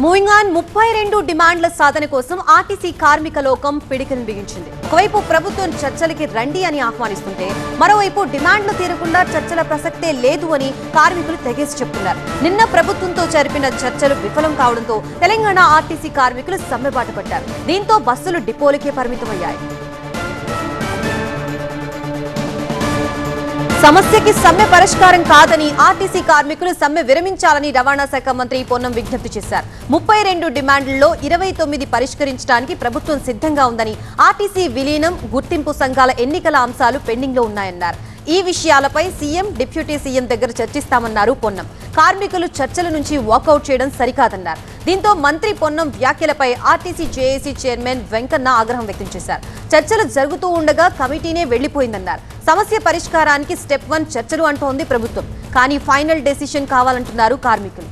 Moving on 32 డిమాండ్ల సాధన కోసం RTC కార్మిక లోకం పిడికిలు బిగించింది. ఒకవైపు ప్రభుత్వం చర్చలకి రండి అని ఆహ్వానిస్తుంటే మరోవైపు డిమాండ్లు తీరకుండా చర్చల ప్రసక్తే లేదు అని కార్మికులు తెగేసి చెప్తున్నారు. నిన్న ప్రభుత్వంతో జరిపిన చర్చలు విఫలం కావడంతో తెలంగాణ ఆర్టీసీ కార్మికులు సమ్మెబాట పట్టారు. దీంతో బస్సులు డిపోలకే పరిమితమయ్యాయి. సమస్యకి సమ్మె పరిష్కారం కాదని ఆర్టీసీ కార్మికులు సమ్మె విరమించాలని రవాణా శాఖ మంత్రి పొన్నం విజ్ఞప్తి చేశారు. 32 డిమాండ్లలో 29 పరిష్కరించడానికి ప్రభుత్వం సిద్ధంగా ఉందని, ఆర్టీసీ విలీనం, గుర్తింపు సంఘాల ఎన్నికల అంశాలు పెండింగ్ లో ఉన్నాయన్నారు. ఈ విషయాలపై సీఎం, డిప్యూటీ సీఎం దగ్గర చర్చిస్తామన్నారు పొన్నం. కార్మికులు చర్చల నుంచి వాకౌట్ చేయడం సరికాదన్నారు. దీంతో మంత్రి పొన్నం వ్యాఖ్యలపై ఆర్టీసీ జేఏసీ చైర్మన్ వెంకన్న ఆగ్రహం వ్యక్తం చేశారు. చర్చలు జరుగుతూ ఉండగా కమిటీనే వెళ్లిపోయిందన్నారు. సమస్య పరిష్కారానికి స్టెప్ 1 చర్చలు అంటోంది ప్రభుత్వం, కానీ ఫైనల్ డెసిషన్ కావాలంటున్నారు కార్మికులు.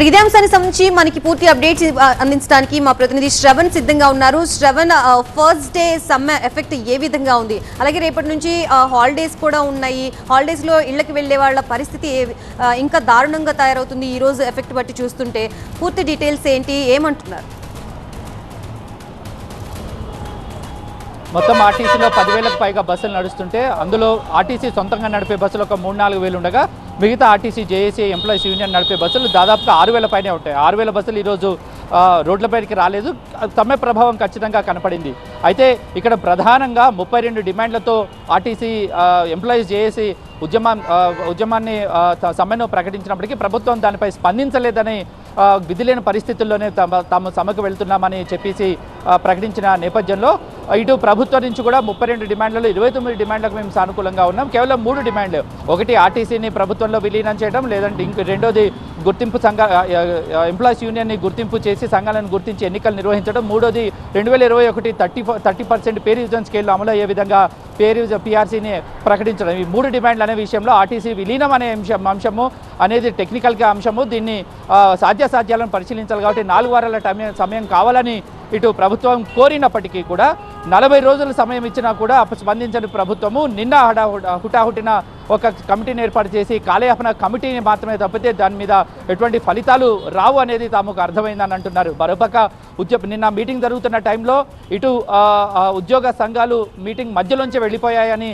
ఇదే అంశానికి సంబంధించి మనకి పూర్తి అప్డేట్స్ అందించడానికి మా ప్రతినిధి శ్రవణ్ సిద్ధంగా ఉన్నారు. శ్రవణ్, ఫస్ట్ డే సమ్మె ఎఫెక్ట్ ఏ విధంగా ఉంది? అలాగే రేపటి నుంచి హాలిడేస్ కూడా ఉన్నాయి. హాలిడేస్ లో ఇళ్లకి వెళ్లే వాళ్ళ పరిస్థితి ఇంకా దారుణంగా తయారవుతుంది ఈ రోజు ఎఫెక్ట్ బట్టి చూస్తుంటే. పూర్తి డీటెయిల్స్ ఏంటి, ఏమంటున్నారు? మొత్తం ఆర్టీసీలో 10,000కు పైగా బస్సులు నడుస్తుంటే అందులో ఆర్టీసీ సొంతంగా నడిపే బస్సులు ఒక 3-4 వేలు ఉండగా మిగతా ఆర్టీసీ జేఏసీ ఎంప్లాయీస్ యూనియన్ నడిపే బస్సులు దాదాపుగా 6,000 పైనే ఉంటాయి. 6,000 బస్సులు ఈరోజు రోడ్లపైకి రాలేదు. సమ్మె ప్రభావం ఖచ్చితంగా కనపడింది. అయితే ఇక్కడ ప్రధానంగా 32 డిమాండ్లతో ఆర్టీసీ ఎంప్లాయీస్ జేఏసీ ఉద్యమాన్ని సమ్మెను ప్రకటించినప్పటికీ ప్రభుత్వం దానిపై స్పందించలేదని, విధిలేని పరిస్థితుల్లోనే తాము సమ్మెకు వెళ్తున్నామని చెప్పేసి ప్రకటించిన నేపథ్యంలో ఇటు ప్రభుత్వం నుంచి కూడా 32 డిమాండ్లలో 29 డిమాండ్లకు మేము సానుకూలంగా ఉన్నాం. కేవలం 3 డిమాండ్లు. ఒకటి ఆర్టీసీని ప్రభుత్వంలో విలీనం చేయడం, లేదంటే రెండోది గుర్తింపు సంఘ ఎంప్లాయీస్ యూనియన్ని గుర్తింపు చేసి సంఘాలను గుర్తించి ఎన్నికలు నిర్వహించడం, మూడోది 2021 30% పే రివిజన్ స్కేల్లో అమలు అయ్యే విధంగా పీఆర్సీని ప్రకటించడం. ఈ 3 డిమాండ్లు అనే విషయంలో ఆర్టీసీ విలీనం అనే అంశము అనేది టెక్నికల్గా అంశము. దీన్ని సాధ్యాసాధ్యాలను పరిశీలించాలి కాబట్టి 4 వారాల సమయం కావాలని ఇటు ప్రభుత్వం కోరినప్పటికీ కూడా 40 రోజుల సమయం ఇచ్చినా కూడా స్పందించని ప్రభుత్వము నిన్న హుటాహుటిన ఒక కమిటీని ఏర్పాటు చేసి కాలయాపన కమిటీని మాత్రమే తప్పితే దాని మీద ఎటువంటి ఫలితాలు రావు అనేది తమకు అర్థమైందని అంటున్నారు. మరోపక్క నిన్న మీటింగ్ జరుగుతున్న టైంలో ఇటు ఉద్యోగ సంఘాలు మీటింగ్ మధ్యలోంచి వెళ్ళిపోయాయని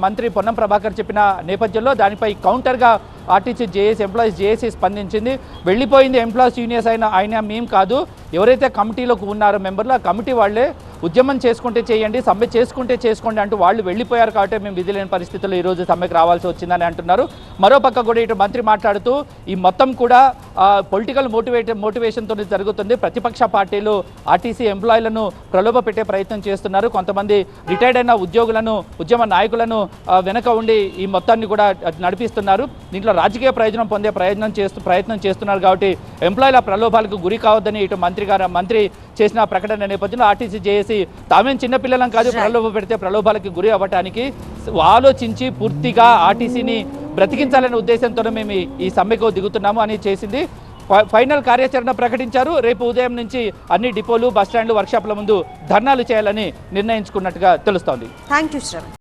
మంత్రి పొన్నం ప్రభాకర్ చెప్పిన నేపథ్యంలో దానిపై కౌంటర్గా ఆర్టీసీ జేఏసీ ఎంప్లాయీస్ జేఏసీ స్పందించింది. వెళ్ళిపోయింది ఎంప్లాయీస్ యూనియన్స్ అయినా మేం కాదు, ఎవరైతే కమిటీలోకి ఉన్నారో మెంబర్లు ఆ కమిటీ వాళ్ళే ఉద్యమం చేసుకుంటే చేయండి, సమ్మె చేసుకుంటే చేసుకోండి అంటూ వాళ్ళు వెళ్ళిపోయారు కాబట్టి మేము విధి లేని పరిస్థితుల్లో ఈరోజు సమ్మెకు రావాల్సి వచ్చిందని అంటున్నారు. మరోపక్క కూడా ఇటు మంత్రి మాట్లాడుతూ ఈ మొత్తం కూడా పొలిటికల్ మోటివేషన్తో జరుగుతుంది. ప్రతిపక్ష పార్టీలు ఆర్టీసీ ఎంప్లాయీలను ప్రలోభ పెట్టే ప్రయత్నం చేస్తున్నారు. కొంతమంది రిటైర్డ్ అయిన ఉద్యోగులను, ఉద్యమ నాయకులను వెనక ఉండి ఈ మొత్తాన్ని కూడా నడిపిస్తున్నారు. దీంట్లో రాజకీయ ప్రయోజనం పొందే ప్రయత్నం చేస్తున్నారు కాబట్టి ఎంప్లాయీల ప్రలోభాలకు గురి కావద్దని ఇటు మంత్రి చేసిన ప్రకటన నేపథ్యంలో ఆర్టీసీ జేఏసీ తామేం చిన్నపిల్లలం కాదు, ప్రలోభ పెడితే ప్రలోభాలకు గురి అవ్వటానికి ఆలోచించి పూర్తిగా ఆర్టీసీని బ్రతికించాలనే ఉద్దేశంతోనే మేము ఈ సమ్మెకు దిగుతున్నాము అని చేసింది. ఫైనల్ కార్యాచరణ ప్రకటించారు. రేపు ఉదయం నుంచి అన్ని డిపోలు, బస్టాండ్లు, వర్క్షాప్ల ముందు ధర్నాలు చేయాలని నిర్ణయించుకున్నట్టుగా తెలుస్తోంది. థాంక్యూ శ్రవణ్.